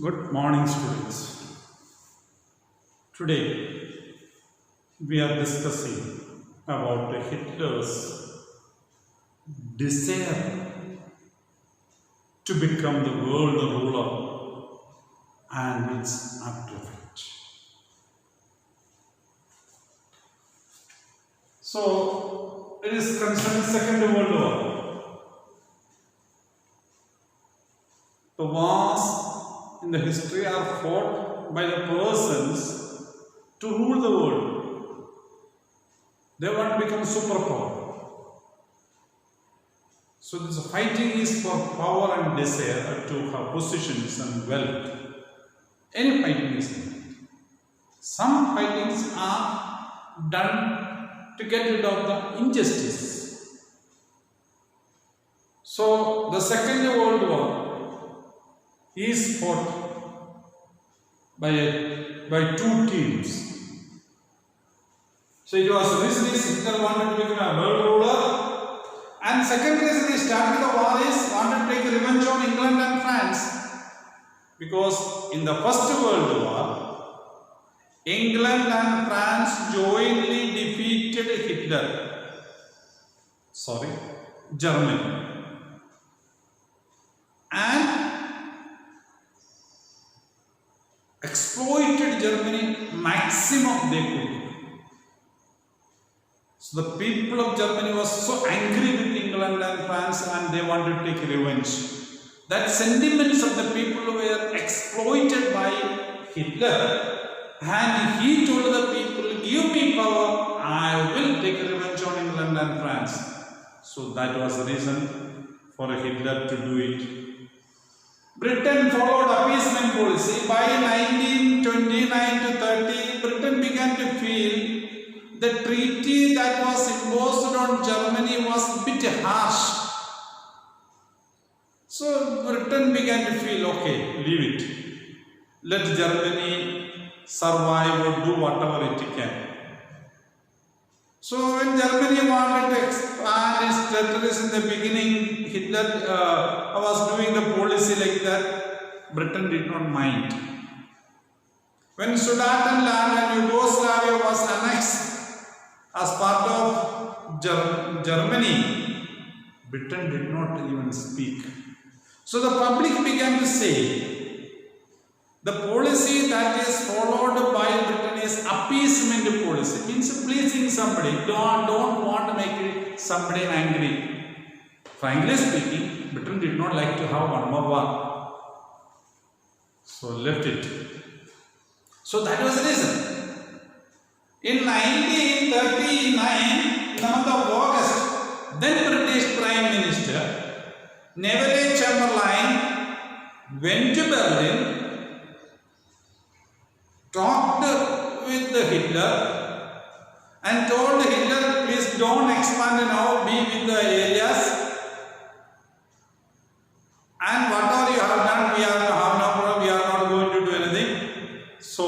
Good morning, students. Today we are discussing about Hitler's desire to become the world ruler and its aftereffect. So it is concerning Second World War. The wars in the history are fought by the persons to rule the world. They want to become superpower. So this fighting is for power and desire to have positions and wealth. Any fighting is needed. Some fightings are done to get rid of the injustice. So the Second World War is fought by two teams. So it was reason is Hitler wanted to become a world ruler, and second reason he started the war is wanted to take revenge on England and France, because in the First World War England and France jointly defeated Germany, and exploited Germany maximum they could. So the people of Germany was so angry with England and France, and they wanted to take revenge. That sentiments of the people were exploited by Hitler, and he told the people, give me power, I will take revenge on England and France. So that was the reason for Hitler to do it. Britain followed appeasement policy. By 1929 to 30, Britain began to feel the treaty that was imposed on Germany was a bit harsh. So Britain began to feel, okay, leave it. Let Germany survive or do whatever it can. So when Germany wanted to expand its territories in the beginning, Hitler was doing the policy like that. Britain did not mind. When Sudetenland and Yugoslavia was annexed as part of Germany, Britain did not even speak. So the public began to say, the policy that is followed by Britain is appeasement policy, means pleasing somebody. Don't want to make somebody angry. Frankly speaking, Britain did not like to have one more war, so left it. So that was the reason. In 1939, in the month of August, then British Prime Minister Neville Chamberlain went to Berlin, talked with Hitler and told Hitler, please don't expand now, be with the areas, and whatever you have done, we have no problem, we are not going to do anything. So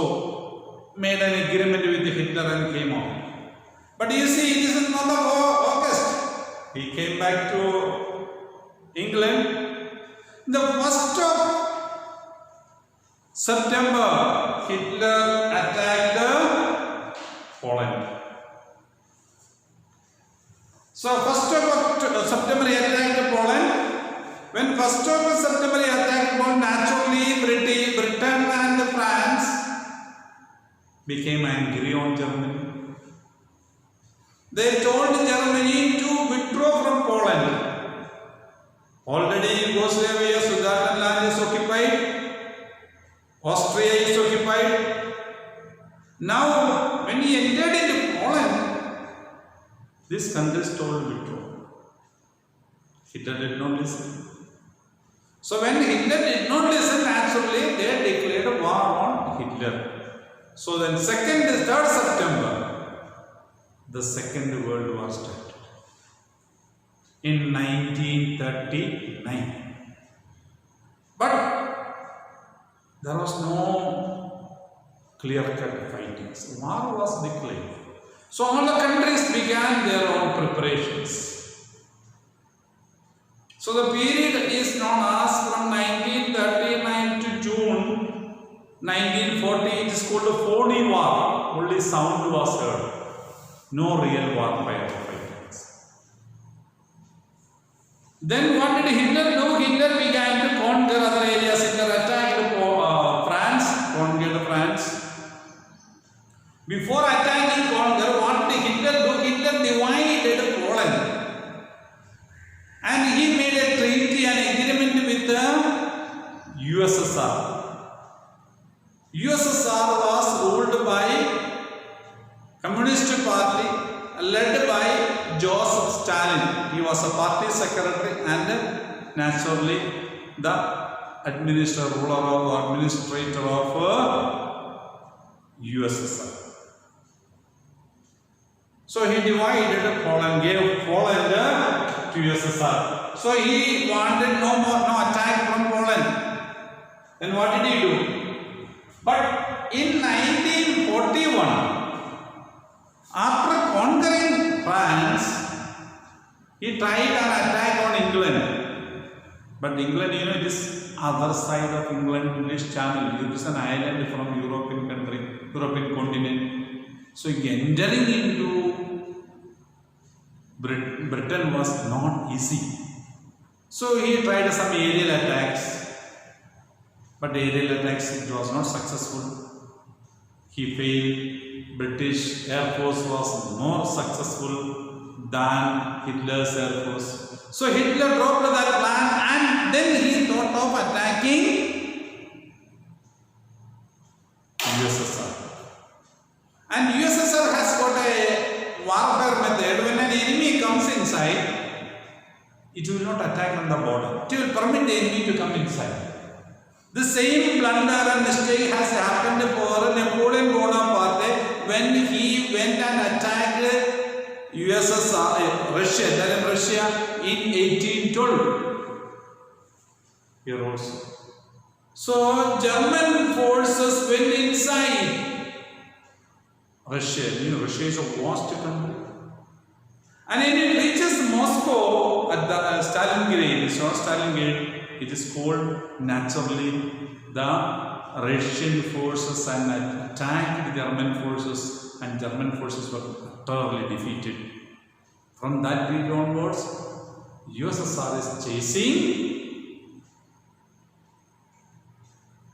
made an agreement with Hitler and came out. But you see, it is in the month of August. He came back to England. The 1st of September, Hitler attacked Poland. So 1st of September he attacked Poland. When 1st of September he attacked Poland, naturally Britain and France became angry on Germany. They told Germany to withdraw from Poland. Already Yugoslavia, Sudetenland is occupied. Austria is occupied. Now, when he entered into Poland, this countries told withdraw. Hitler did not listen. So when Hitler did not listen, naturally they declared a war on Hitler. So then 3rd September, the Second World War started in 1939. But there was no clear-cut fightings. War was declared. So all the countries began their own preparations. So the period is known as from 1939 to June 1940, it is called a phony war. Only sound was heard. No real warfare. Then what did Hitler do? Hitler began to conquer other areas. Hitler attacked France, conquered France. Before attacking conquer, what did Hitler do? Hitler divided Poland. And he made a treaty, an agreement with the USSR. USSR was ruled by Communist Party led by Joseph Stalin. He was a party secretary and naturally the ruler or administrator of USSR. So he divided Poland, gave Poland to USSR. So he wanted no attack from Poland. Then what did he do? But in 1941, after conquering France, he tried an attack on England. But England, it is other side of England, English Channel. It is an island from European country, European continent. So entering into Britain was not easy. So he tried some aerial attacks. But aerial attacks, it was not successful. He failed. British Air Force was more successful than Hitler's Air Force. So Hitler dropped that plan and then he thought of attacking USSR. And USSR has got a warfare method. When an enemy comes inside, it will not attack on the border. It will permit the enemy to come inside. The same blunder and mistake has happened for Napoleon Bonaparte when he went and attacked USSR, Russia in 1812. Here also. So German forces went inside Russia. Russia is a vast country. And when it reaches Moscow at the Stalingrad, it's not Stalingrad. It is called naturally the Russian forces and attacked German forces, and German forces were utterly defeated. From that period onwards, USSR is chasing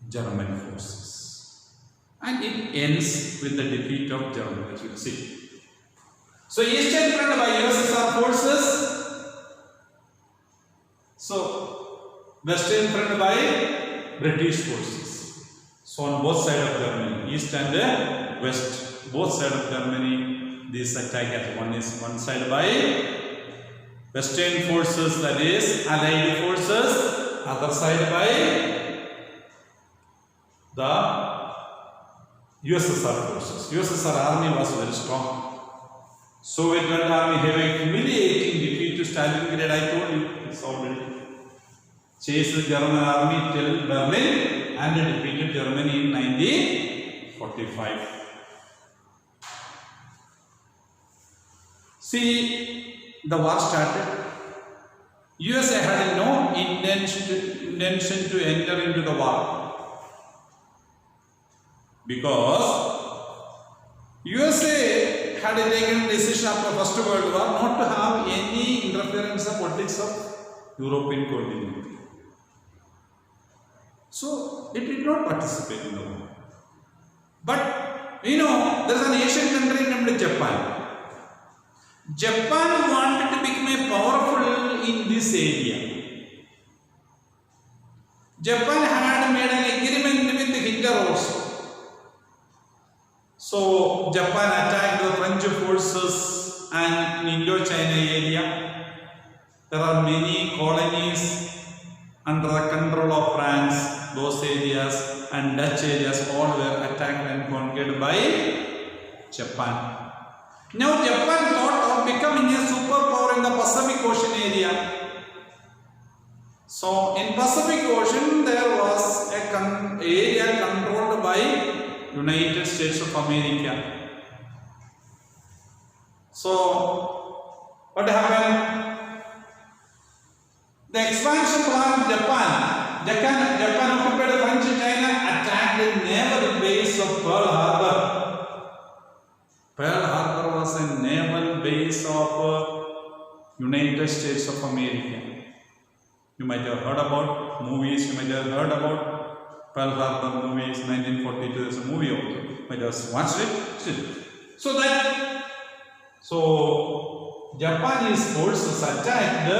German forces, and it ends with the defeat of Germany, as you see. So Eastern Front by USSR forces. So Western Front by British forces. So on both sides of Germany, East and West, both sides of Germany, this attack at one side by Western forces, that is Allied forces, other side by the USSR forces. USSR army was very strong. Soviet army having humiliating defeat to Stalingrad, I told you, it's already. Chased the German army till Berlin and defeated Germany in 1945. See, the war started. USA had no intention to enter into the war because USA had taken a decision after First World War not to have any interference in politics of European continent. So it did not participate in the war. But there is an Asian country named Japan. Japan wanted to become powerful in this area. Japan had made an agreement with Hitler also. So Japan attacked the French forces and in Indochina area. There are many colonies under the control of France. Those areas and Dutch areas all were attacked and conquered by Japan. Now Japan thought of becoming a superpower in the Pacific Ocean area. So in Pacific Ocean there was an area controlled by United States of America. So what happened? The expansion plan of Japan occupied French China, attacked days of Pearl Harbor. Pearl Harbor was a naval base of United States of America. You might have heard about movies, you might have heard about Pearl Harbor movies, 1942, there's a movie out there. You might have watched it. So Japanese forces attacked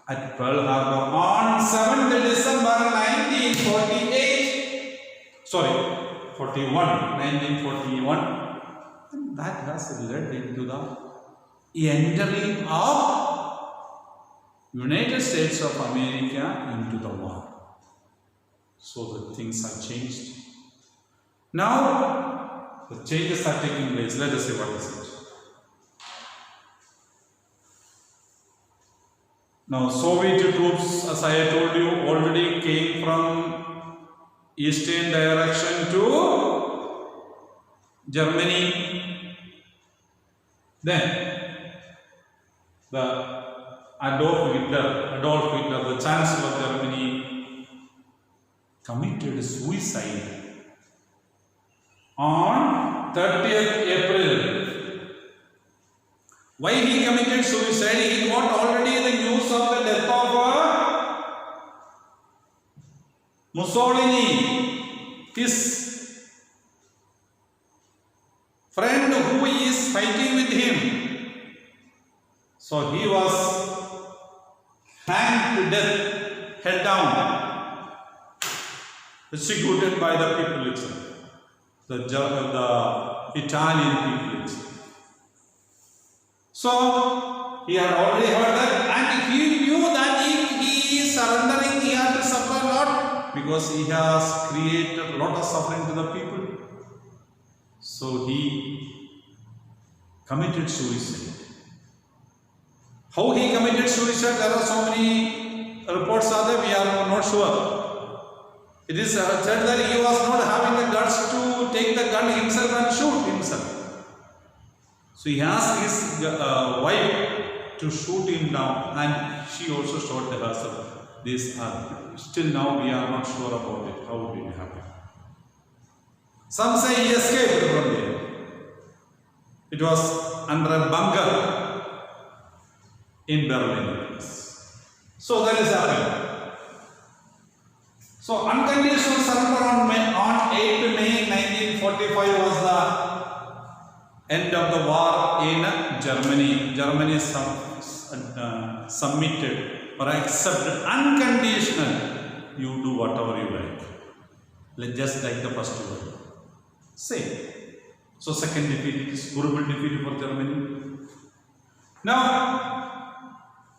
at Pearl Harbor on 7th December 1948. 1941. And that has led into the entry of United States of America into the war. So the things have changed. Now the changes are taking place. Let us see what is it. Now Soviet troops, as I told you, already came from eastern direction to Germany. Then the Adolf Hitler, the Chancellor of Germany, committed suicide on 30th April. Why he committed suicide? He got already the news of the death of Mussolini, his friend who is fighting with him. So he was hanged to death, head down, executed by the people itself, the Italian people itself. So he had already heard that, and he knew that if he is surrendering, he had to suffer a lot because he has created a lot of suffering to the people. So he committed suicide. How he committed suicide? There are so many reports are there, we are not sure. It is said that he was not having the guts to take the gun himself and shoot himself. So he asked his wife to shoot him down, and she also shot herself. Still now we are not sure about it, how it happened. Some say he escaped from there. It was under a bunker in Berlin. So that is happening. So unconditional surrender on 8th May 1945 was the end of the war in Germany. Germany submitted or accepted unconditional. You do whatever you like. Just like the first one. Same. So second defeat is horrible defeat for Germany. Now,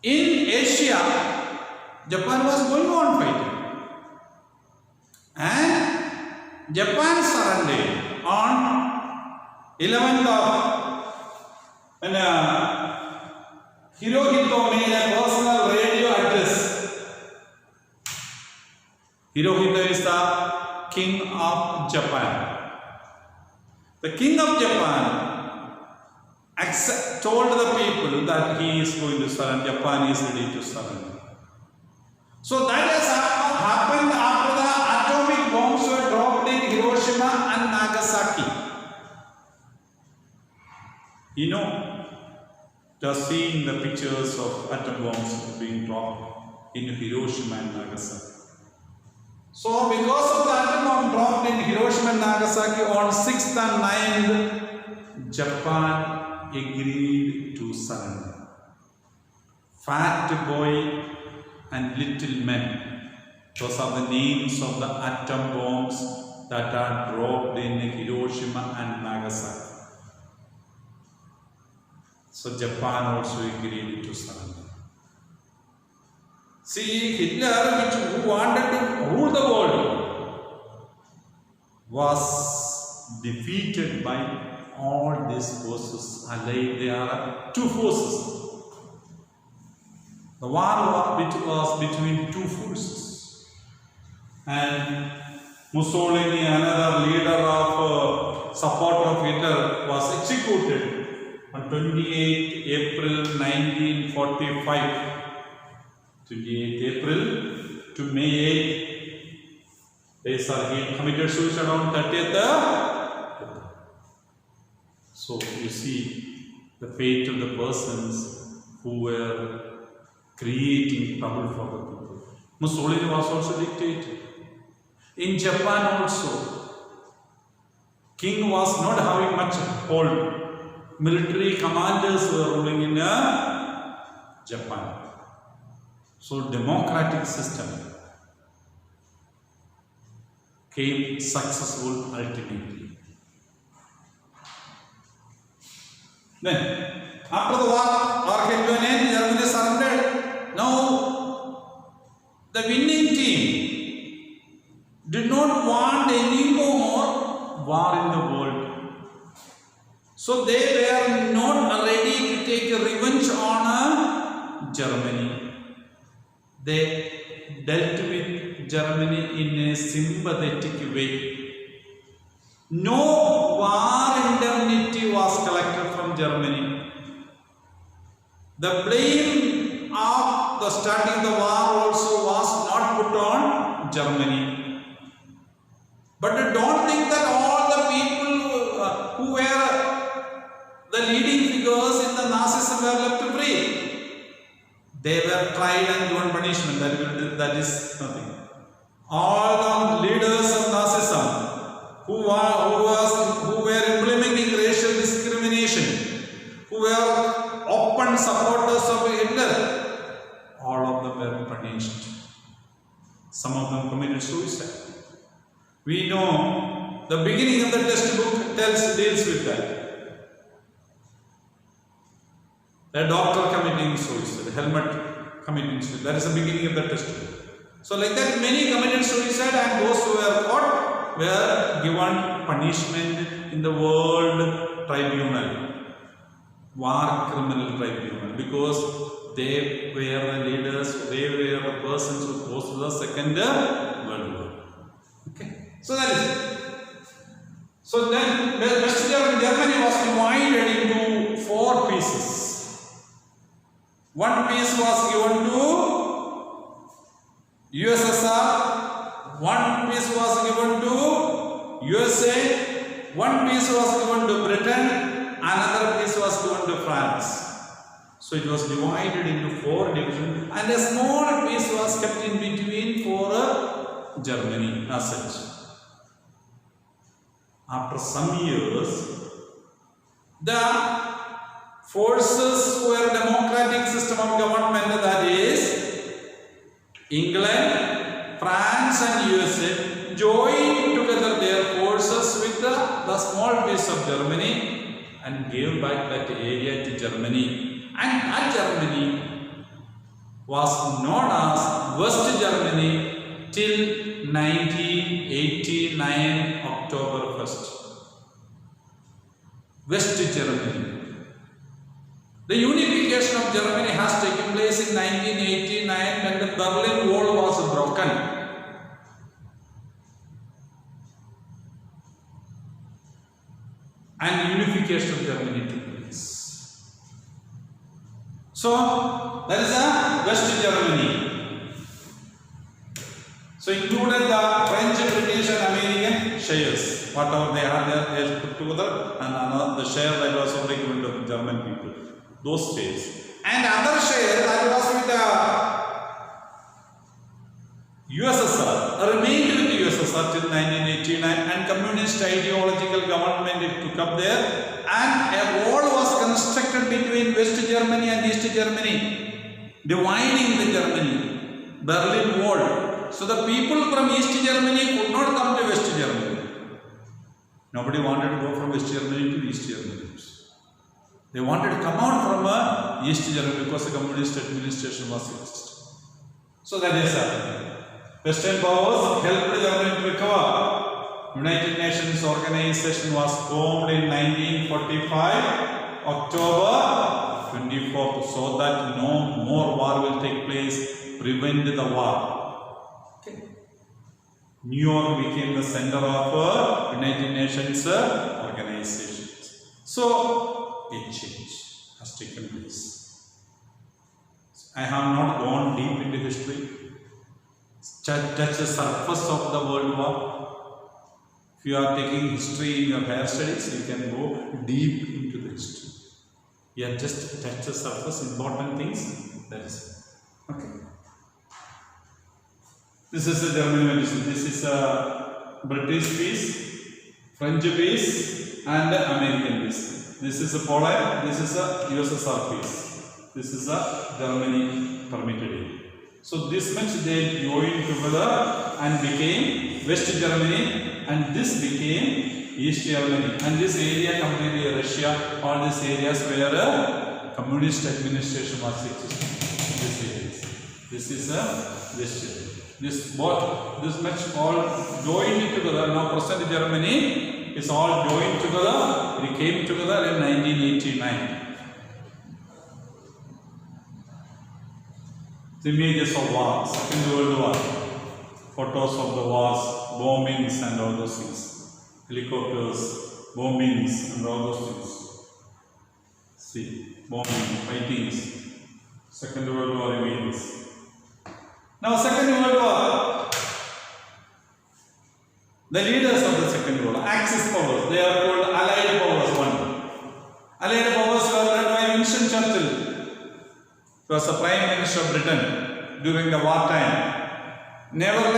in Asia, Japan was going on fighting. And Japan surrendered on 11th of when Hirohito made a personal radio address. Hirohito is the king of Japan. The king of Japan told the people that he is going to surrender. Japan is ready to surrender. So that has happened after the atomic bombs were dropped in Hiroshima and Nagasaki. You know, just seeing the pictures of atom bombs being dropped in Hiroshima and Nagasaki. So because of the atom bomb dropped in Hiroshima and Nagasaki on 6th and 9th, Japan agreed to surrender. Fat Boy and Little Men, those are the names of the atom bombs that are dropped in Hiroshima and Nagasaki. So Japan also agreed to surrender. See, Hitler, who wanted to rule the world, was defeated by all these forces allied. There are two forces. The war was between two forces. And Mussolini, another leader of supporter of Hitler, was executed on 28 April 1945. 28 April to May 8, Days are he committed suicide on 30th. So you see the fate of the persons who were creating trouble for the people. Mussolini was also dictator. In Japan also, king was not having much hold. Military commanders were ruling in Japan. So democratic system came successful ultimately. Then, after the war came to an end, Germany surrendered. Now, the winning team did not want any more war in the world. So, they were not ready to take a revenge on Germany. They dealt with Germany in a sympathetic way. No war indemnity was collected from Germany. The blame of the starting the war also was not put on Germany. But don't think that all the people who were the leading figures in the Nazism were left free. They were tried and given punishment. That is nothing. All the leaders of Nazism who were implementing racial discrimination, who were open supporters of Hitler, all of them were punished. Some of them committed suicide. We know the beginning of the textbook deals with that. A doctor committing suicide, helmet committing suicide. That is the beginning of the textbook. So like that, many committed suicide, and those who were caught were given punishment in the World Tribunal, War Criminal Tribunal, because they were the leaders, they were the persons who caused the Second World War. Okay, so that is it. So then West Germany was divided into 4 pieces. One piece was given to USSR, one piece was given to USA, one piece was given to Britain, another piece was given to France. So it was divided into 4 divisions, and a small piece was kept in between for Germany as such. After some years, the forces who were democratic system of government, that is England, France and USA, joined together their forces with the small piece of Germany and gave back that area to Germany. And that Germany was known as West Germany till 1989 October 1st. West Germany. The unification of Germany has taken place in 1989 when the Berlin Wall was broken. And unification of Germany took place. So, that is the West Germany. So, included the French, British and American shares. Whatever they had, they put together, and the share that was only given to the German people. Those shares. And other share that was with the USSR remained with the USSR till 1989, and communist ideological government took up there, and a wall was constructed between West Germany and East Germany, dividing the Germany, Berlin Wall. So the people from East Germany could not come to West Germany. Nobody wanted to go from West Germany to East Germany. They wanted to come out from East Germany because the communist administration was fixed. So that is Western powers helped Germany to recover. United Nations organization was formed in 1945, October 24th, so that no more war will take place, prevent the war. Okay. New York became the center of United Nations organization. So, a change has taken place. I have not gone deep into history. touch the surface of the World War. If you are taking history in your higher studies, you can go deep into the history. Yeah, just touch the surface, important things. That is it. Okay. This is the German medicine. This is a British piece, French piece, and American piece. This is a Poland. This is a USSR piece. This is a Germany permitted area. So this much they joined together and became West Germany, and this became East Germany. And this area completely Russia. All these areas where a communist administration was existing. This areas. This is a West Germany. This much all joined together. Now present Germany is all joined together. It came together in 1989. The images of war, Second World War, photos of the wars, bombings and all those things, helicopters, bombings and all those things. See, bombing, fightings, Second World War images. Now, Second World War, the leaders of the Second World War, Axis powers, they are called Allied powers. Allied powers were led by Winston Churchill. He was the Prime Minister of Britain during the wartime. Neville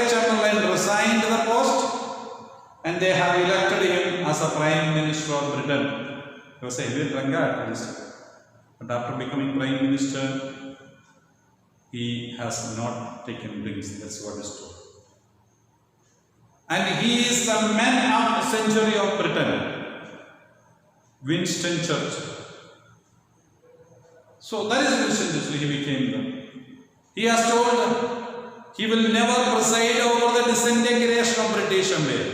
Chamberlain resigned the post, and they have elected him as a Prime Minister of Britain. He was a heavy drunkard, but after becoming Prime Minister, he has not taken drinks. That's what is told. And he is the man of the century of Britain, Winston Churchill. So that is Winston Churchill. He became the. He has told he will never preside over the disintegration of British Empire.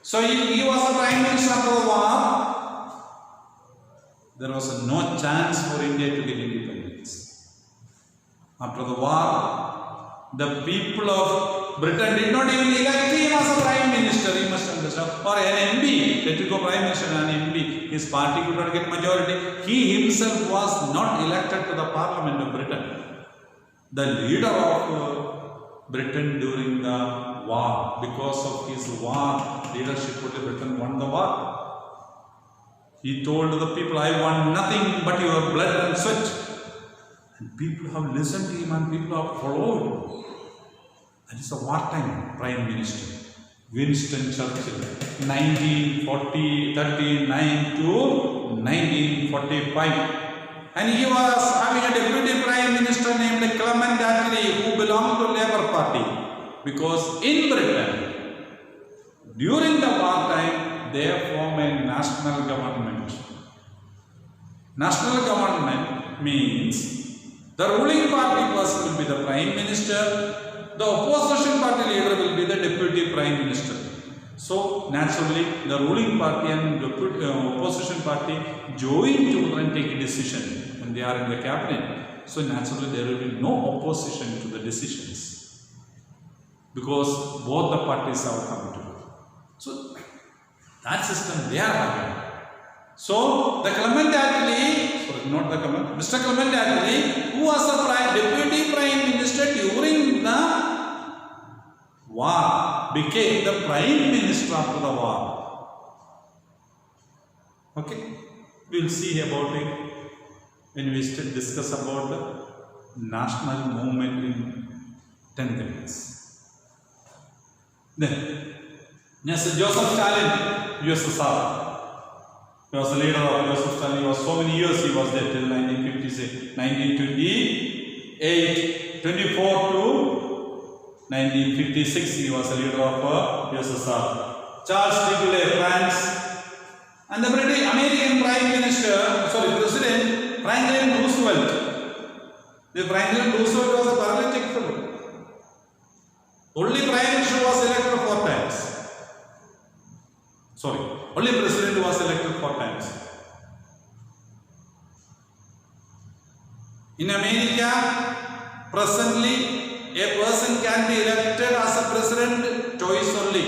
So if he was a Prime Minister after the war, there was no chance for India to get independence. After the war, the people of Britain did not even elect him as a Prime Minister, you must understand, or an MP. Let it go Prime Minister and an MP. His party could not get majority. He himself was not elected to the Parliament of Britain. The leader of Britain during the war, because of his war leadership, Britain won the war. He told the people, I want nothing but your blood and sweat. And people have listened to him and people have followed. That is a wartime Prime Minister, Winston Churchill, 1939 to 1945. And he was having a deputy Prime Minister named Clement Attlee, who belonged to Labour Party. Because in Britain, during the wartime, they form a national government. National government means the ruling party person will be the Prime Minister, the opposition party leader will be the deputy Prime Minister. So naturally, the ruling party and the opposition party join together and take a decision when they are in the cabinet. So naturally, there will be no opposition to the decisions because both the parties have come together. So that system they are having. So the Clement Attlee, sorry, not the Clement, Mr. Clement Attlee, who was the deputy Prime Minister during the war, became the Prime Minister after the war. Okay, we will see about it when we still discuss about the national movement in 10 minutes. Then, Joseph Stalin, USSR. He was the leader of Ouseph Stalin. He was so many years he was there till 1928, 24 to 1956 he was the leader of USSR. Charles de Gaulle, France, and the American President Franklin Roosevelt. The Franklin Roosevelt was a paralytic fellow. Only Prime Minister was elected 4 times. Only President was elected 4 times. In America, presently, a person can be elected as a president twice only.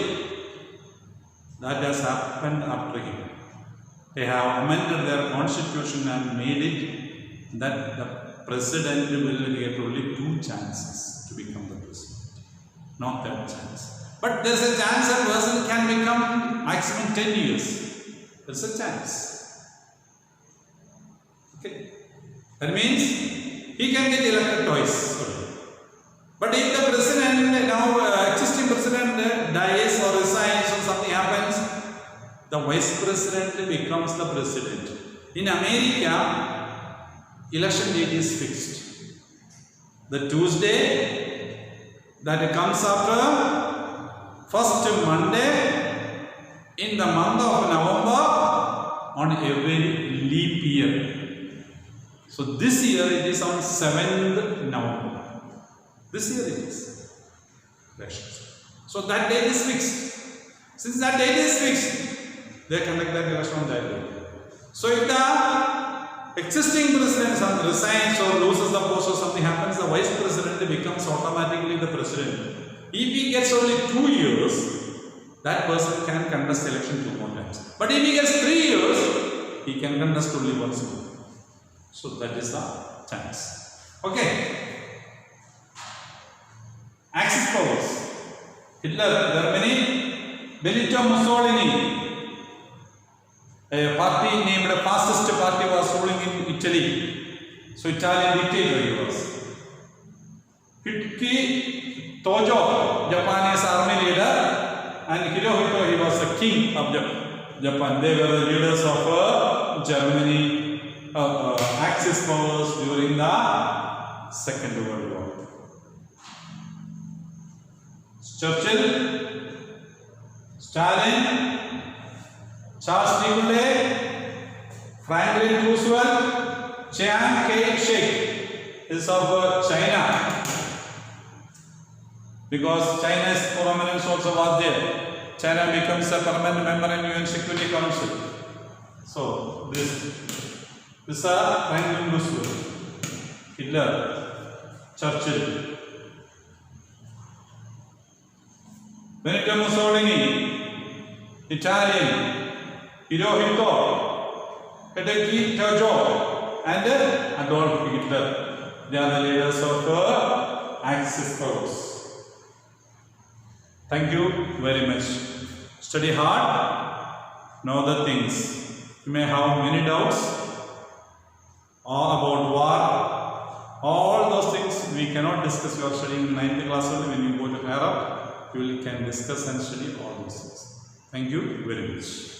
That has happened after him. They have amended their constitution and made it that the president will get only 2 chances to become the president. Not that chance. But there's a chance a person can become maximum 10 years. There's a chance. Okay. That means he can get elected twice. But if the president, now existing president dies or resigns or something happens, the vice president becomes the president. In America, election date is fixed. The Tuesday that comes after first Monday in the month of November on every leap year. So this year it is on 7th November. This year it is. So that date is fixed. Since that date is fixed, they conduct that election on that day. So if the existing president resigns or loses the post or something happens, the vice president becomes automatically the president. If he gets only 2 years, that person can contest election 2 more times. But if he gets 3 years, he can contest only once more. So that is the chance. Okay. Axis powers. Hitler, Germany, Benito Mussolini, a party named a fascist party was ruling in Italy. So Italian dictator he was. Hitki Tojo, Japanese army leader, and Hirohito, he was the king of Japan. They were the leaders of Germany, Axis powers during the Second World War. Churchill, Stalin, Charles de Gaulle, Franklin Roosevelt, Chiang Kai-shek is of China. Because China's prominence also was there. China becomes a permanent member in UN Security Council. So this is Franklin Roosevelt, Hitler, Churchill, Benito Mussolini, Italian, Hirohito, Hideki Tojo, and Adolf Hitler. They are the leaders of Axis powers. Thank you very much. Study hard, know the things. You may have many doubts about war. All those things we cannot discuss. You are studying in 9th class only. When you go to Arab, you can discuss and study all these things. Thank you very much.